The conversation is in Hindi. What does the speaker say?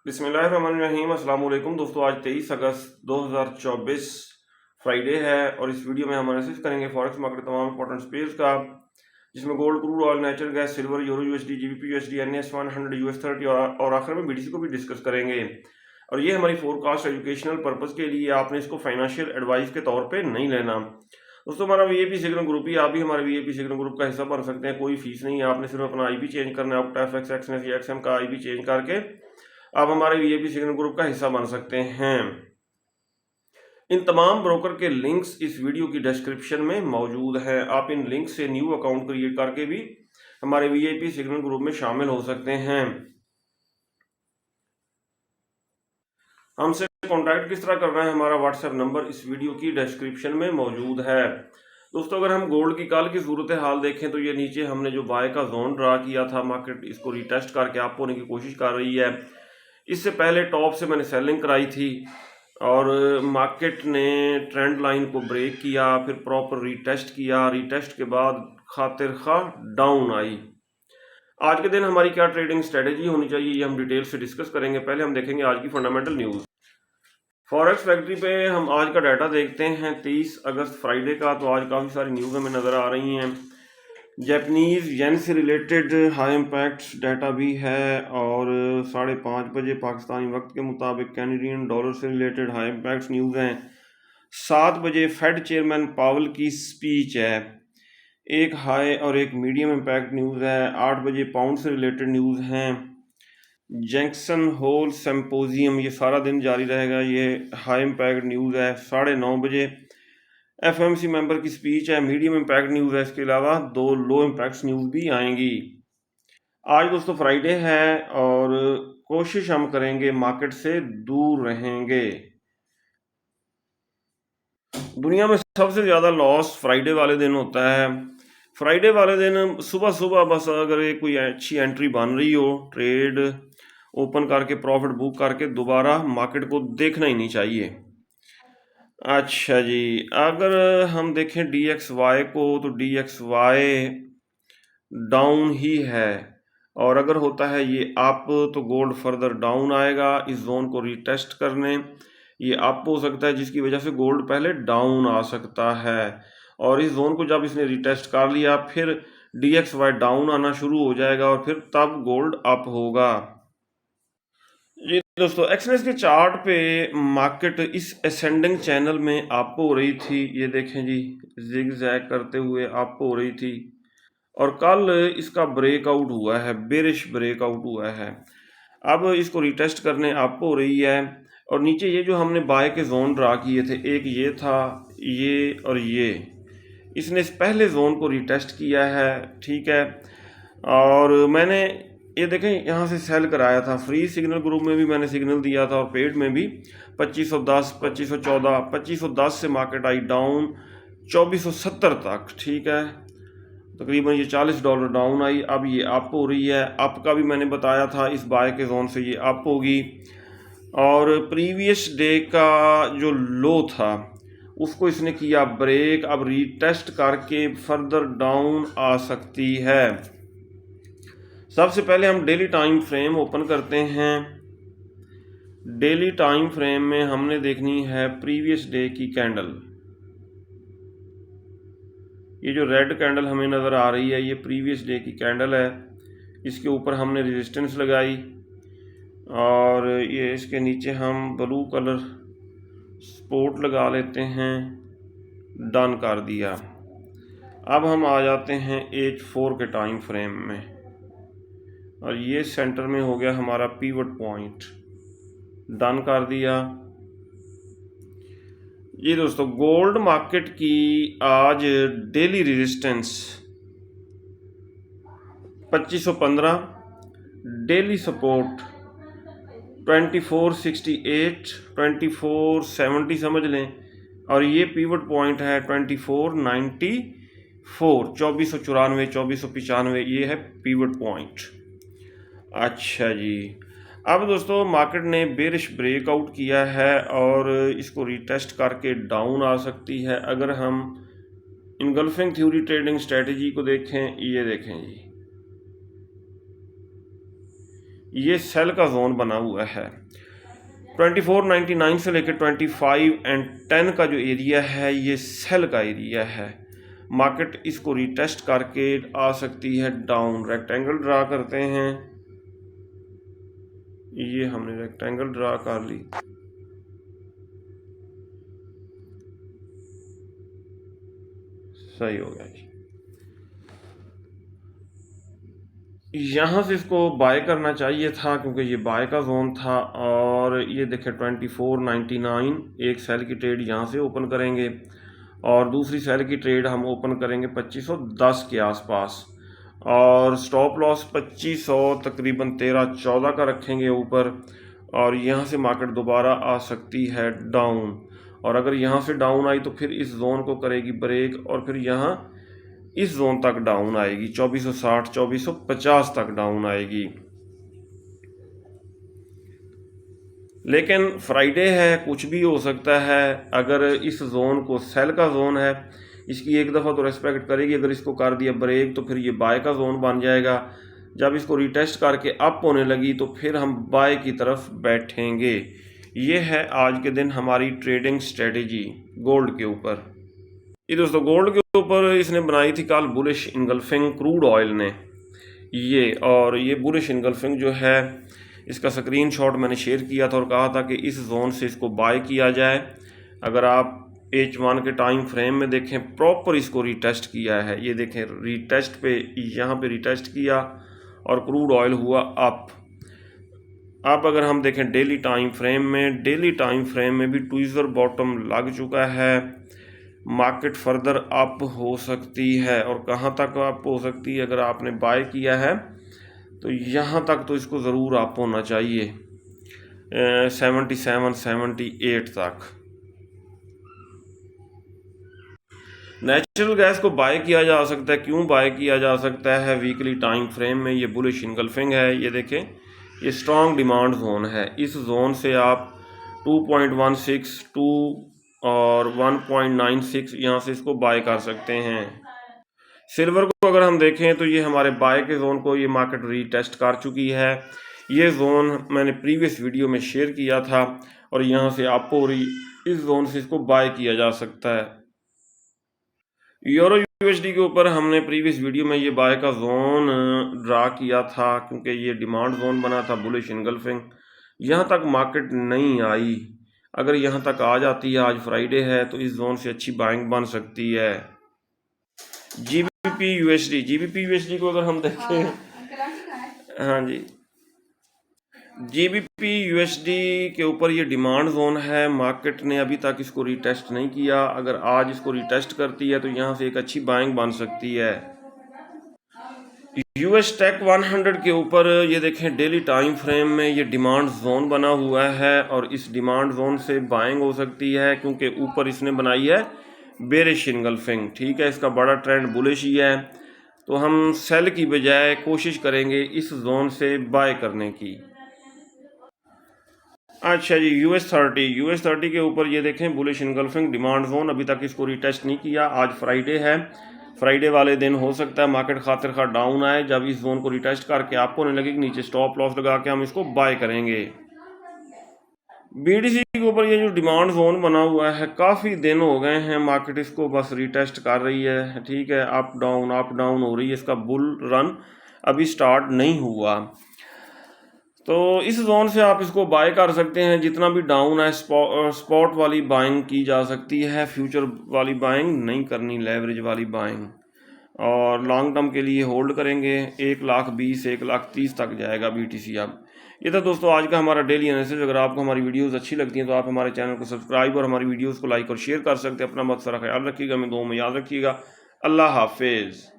बिस्मिल्लाहिर्रहमानिर्रहीम अस्सलाम वालेकुम दोस्तों। आज 23 अगस्त 2024 फ्राइडे है और इस वीडियो में हम एनालिसिस करेंगे फॉरेक्स मार्केट तमाम इंपॉर्टेंट स्पेयर्स का, जिसमें gold, crude oil, natural gas, silver, euro USD, GBP USD, NS 100, US 30 और आखिर में बीटीसी को भी डिस्कस करेंगे। और ये हमारी फोरकास्ट एजुकेशनल पर्पज़ के लिए, आपने इसको फाइनेंशियल एडवाइस के तौर पर नहीं लेना। दोस्तों हमारा वीआईपी सिग्नल ग्रुप ही, आप भी हमारे वीआईपी सिग्नल ग्रुप का हिस्सा बन सकते हैं। कोई फीस नहीं है, आपने सिर्फ अपना आईपी चेंज करना है। ऑक्टा एफएक्स एक्सएनएस या एक्सएम का आईपी चेंज करके आप हमारे वीआईपी सिग्नल ग्रुप का हिस्सा बन सकते हैं। इन तमाम ब्रोकर के लिंक्स इस वीडियो की डिस्क्रिप्शन में मौजूद हैं। आप इन लिंक से न्यू अकाउंट क्रिएट करके भी हमारे वीआईपी सिग्नल ग्रुप में शामिल हो सकते हैं। हमसे कॉन्टैक्ट किस तरह करना है, हमारा व्हाट्सएप नंबर इस वीडियो की डिस्क्रिप्शन में मौजूद है। दोस्तों अगर हम गोल्ड की कल की सूरत हाल देखें तो ये नीचे हमने जो बाय का जोन ड्रा किया था, मार्केट इसको रिटेस्ट करके अप होने की कोशिश कर रही है। इससे पहले टॉप से मैंने सेलिंग कराई थी और मार्केट ने ट्रेंड लाइन को ब्रेक किया, फिर प्रॉपर रीटेस्ट किया। रीटेस्ट के बाद खातिर खा डाउन आई। आज के दिन हमारी क्या ट्रेडिंग स्ट्रेटेजी होनी चाहिए, ये हम डिटेल से डिस्कस करेंगे। पहले हम देखेंगे आज की फंडामेंटल न्यूज़। फॉरेक्स फैक्ट्री पे हम आज का डाटा देखते हैं 23 अगस्त फ्राइडे का। तो आज काफ़ी सारी न्यूज़ हमें नज़र आ रही हैं। जैपनीज़ येन से रिलेटेड हाई इम्पैक्ट डाटा भी है और 5:30 बजे पाकिस्तानी वक्त के मुताबिक कैनेडियन डॉलर से रिलेटेड हाई इम्पैक्ट न्यूज़ हैं। 7 बजे फेड चेयरमैन पावल की स्पीच है, एक हाई और एक मीडियम इम्पैक्ट न्यूज़ है। 8 बजे पाउंड से रिलेटेड न्यूज़ हैं। जैक्सन होल सिम्पोजियम ये सारा दिन जारी रहेगा, ये हाई इम्पैक्ट न्यूज़ है। 9:30 बजे एफएमसी मेंबर की स्पीच है, मीडियम इम्पैक्ट न्यूज़ है। इसके अलावा 2 लो इम्पैक्ट न्यूज़ भी आएंगी। आज दोस्तों फ्राइडे है और कोशिश हम करेंगे मार्केट से दूर रहेंगे। दुनिया में सबसे ज़्यादा लॉस फ्राइडे वाले दिन होता है। फ्राइडे वाले दिन सुबह सुबह बस अगर कोई अच्छी एंट्री बन रही हो, ट्रेड ओपन करके प्रॉफिट बुक करके दोबारा मार्केट को देखना ही नहीं चाहिए। अच्छा जी, अगर हम देखें DXY को तो DXY डाउन ही है और अगर होता है ये अप तो गोल्ड फर्दर डाउन आएगा इस जोन को रीटेस्ट करने। ये अप हो सकता है जिसकी वजह से गोल्ड पहले डाउन आ सकता है और इस जोन को जब इसने रीटेस्ट कर लिया फिर DXY डाउन आना शुरू हो जाएगा और फिर तब गोल्ड अप होगा। जी दोस्तों, एक्सएनएस के चार्ट पे मार्केट इस असेंडिंग चैनल में अप हो रही थी। ये देखें जी, जिग जैग करते हुए अप हो रही थी और कल इसका ब्रेकआउट हुआ है, बेरिश ब्रेकआउट हुआ है। अब इसको रिटेस्ट करने अप हो रही है और नीचे ये जो हमने बाय के जोन ड्रा किए थे, एक ये था, ये और ये, इसने इस पहले जोन को रिटेस्ट किया है, ठीक है। और मैंने ये देखें यहाँ से सेल कराया था, फ्री सिग्नल ग्रुप में भी मैंने सिग्नल दिया था और पेड में भी 2510, 2514, 2510 से मार्केट आई डाउन 2470 तक, ठीक है। तकरीबन ये $40 डाउन आई। अब ये अप हो रही है। अप का भी मैंने बताया था, इस बाय के जोन से ये अप होगी और प्रीवियस डे का जो लो था उसको इसने किया ब्रेक। अब रीटेस्ट करके फर्दर डाउन आ सकती है। सबसे पहले हम डेली टाइम फ्रेम ओपन करते हैं। डेली टाइम फ्रेम में हमने देखनी है प्रीवियस डे की कैंडल। ये जो रेड कैंडल हमें नज़र आ रही है ये प्रीवियस डे की कैंडल है। इसके ऊपर हमने रेजिस्टेंस लगाई और ये इसके नीचे हम ब्लू कलर सपोर्ट लगा लेते हैं, डन कर दिया। अब हम आ जाते हैं H4 के टाइम फ्रेम में और ये सेंटर में हो गया हमारा पिवट पॉइंट, डन कर दिया। ये दोस्तों गोल्ड मार्केट की आज डेली रेजिस्टेंस 2515, डेली सपोर्ट 2468, 2470 समझ लें और ये पिवट पॉइंट है 2494, 2494, 2495, ये है पिवट पॉइंट। अच्छा जी, अब दोस्तों मार्केट ने बेरिश ब्रेकआउट किया है और इसको रिटेस्ट करके डाउन आ सकती है। अगर हम इनगल्फिंग थ्योरी ट्रेडिंग स्ट्रेटजी को देखें, ये देखें जी, ये सेल का जोन बना हुआ है। 2499 से लेकर 25 एंड 10 का जो एरिया है ये सेल का एरिया है। मार्केट इसको रिटेस्ट करके आ सकती है डाउन। रेक्टेंगल ड्रा करते हैं, ये हमने रेक्टेंगल ड्रा कर ली। सही हो गया जी। यहाँ से इसको बाय करना चाहिए था क्योंकि ये बाय का जोन था। और ये देखें 2499 एक सेल की ट्रेड यहाँ से ओपन करेंगे और दूसरी सेल की ट्रेड हम ओपन करेंगे 2510 के आसपास। और स्टॉप लॉस 2500 तकरीबन 13-14 का रखेंगे ऊपर। और यहाँ से मार्केट दोबारा आ सकती है डाउन। और अगर यहाँ से डाउन आई तो फिर इस जोन को करेगी ब्रेक और फिर यहाँ इस जोन तक डाउन आएगी, 2460 2450 तक डाउन आएगी। लेकिन फ्राइडे है, कुछ भी हो सकता है। अगर इस जोन को सेल का जोन है, इसकी एक दफ़ा तो रेस्पेक्ट करेगी। अगर इसको कर दिया ब्रेक तो फिर ये बाय का जोन बन जाएगा। जब इसको रिटेस्ट करके अप होने लगी तो फिर हम बाय की तरफ बैठेंगे। ये है आज के दिन हमारी ट्रेडिंग स्ट्रेटेजी गोल्ड के ऊपर। ये दोस्तों गोल्ड के ऊपर इसने बनाई थी कल बुलिश इनगल्फिंग क्रूड ऑयल ने ये। और ये बुलिश इनगल्फिंग जो है इसका स्क्रीनशॉट मैंने शेयर किया था और कहा था कि इस जोन से इसको बाय किया जाए। अगर आप H1 के टाइम फ्रेम में देखें, प्रॉपर इसको रिटेस्ट किया है। ये देखें रिटेस्ट पे, यहाँ पे रिटेस्ट किया और क्रूड ऑयल हुआ अप। अब अगर हम देखें डेली टाइम फ्रेम में, डेली टाइम फ्रेम में भी ट्विज़र बॉटम लग चुका है। मार्केट फर्दर अप हो सकती है और कहाँ तक अप हो सकती है? अगर आपने बाय किया है तो यहाँ तक तो इसको ज़रूर अप होना चाहिए, 77-78 तक। नेचुरल गैस को बाय किया जा सकता है। क्यों बाय किया जा सकता है? वीकली टाइम फ्रेम में ये बुलिश इनगल्फिंग है। ये देखें ये स्ट्रॉन्ग डिमांड जोन है। इस जोन से आप 2.162 और 1.96 यहाँ से इसको बाय कर सकते हैं। सिल्वर को अगर हम देखें तो ये हमारे बाय के जोन को ये मार्केट रीटेस्ट कर चुकी है। ये जोन मैंने प्रीवियस वीडियो में शेयर किया था और यहाँ से अप हो रही, इस जोन से इसको बाय किया जा सकता है। यूरो यूएसडी के ऊपर हमने प्रीवियस वीडियो में ये बाय का जोन ड्रा किया था क्योंकि ये डिमांड जोन बना था बुलिश इनगल्फिंग। यहाँ तक मार्केट नहीं आई। अगर यहाँ तक आ जाती है, आज फ्राइडे है, तो इस जोन से अच्छी बाइंग बन सकती है। जीबीपी यूएसडी को अगर हम देखें, हाँ जी, जीबीपी यूएसडी के ऊपर ये डिमांड जोन है। मार्केट ने अभी तक इसको रिटेस्ट नहीं किया। अगर आज इसको रिटेस्ट करती है तो यहाँ से एक अच्छी बाइंग बन सकती है। यूएस टेक 100 के ऊपर ये देखें डेली टाइम फ्रेम में ये डिमांड जोन बना हुआ है और इस डिमांड जोन से बाइंग हो सकती है क्योंकि ऊपर इसने बनाई है बेरिश इनगल्फिंग। ठीक है, इसका बड़ा ट्रेंड बुलिश ही है। तो हम सेल की बजाय कोशिश करेंगे इस जोन से बाय करने की। अच्छा जी, यूएस 30 के ऊपर ये देखें बुलिश इनगल्फिंग डिमांड जोन, अभी तक इसको रिटेस्ट नहीं किया। आज फ्राइडे है, फ्राइडे वाले दिन हो सकता है मार्केट खातिर खा डाउन आए। जब इस जोन को रिटेस्ट करके आपको होने लगे नीचे स्टॉप लॉस लगा के हम इसको बाय करेंगे। बीडीसी के ऊपर ये जो डिमांड जोन बना हुआ है, काफ़ी दिन हो गए हैं मार्केट इसको बस रिटेस्ट कर रही है। ठीक है, अप डाउन हो रही है। इसका बुल रन अभी स्टार्ट नहीं हुआ। तो इस जोन से आप इसको बाय कर सकते हैं। जितना भी डाउन है स्पॉट वाली बाइंग की जा सकती है, फ्यूचर वाली बाइंग नहीं करनी, लेवरेज वाली बाइंग। और लॉन्ग टर्म के लिए होल्ड करेंगे। 1,20,000 1,30,000 तक जाएगा बीटीसी। अब ये था दोस्तों आज का हमारा डेली एनालिसिस। अगर आपको हमारी वीडियोस अच्छी लगती हैं तो आप हमारे चैनल को सब्सक्राइब और हमारी वीडियोस को लाइक और शेयर कर सकते हैं। अपना बहुत सारा ख्याल रखिएगा, मैं दुआ में याद रखिएगा। अल्लाह हाफिज़।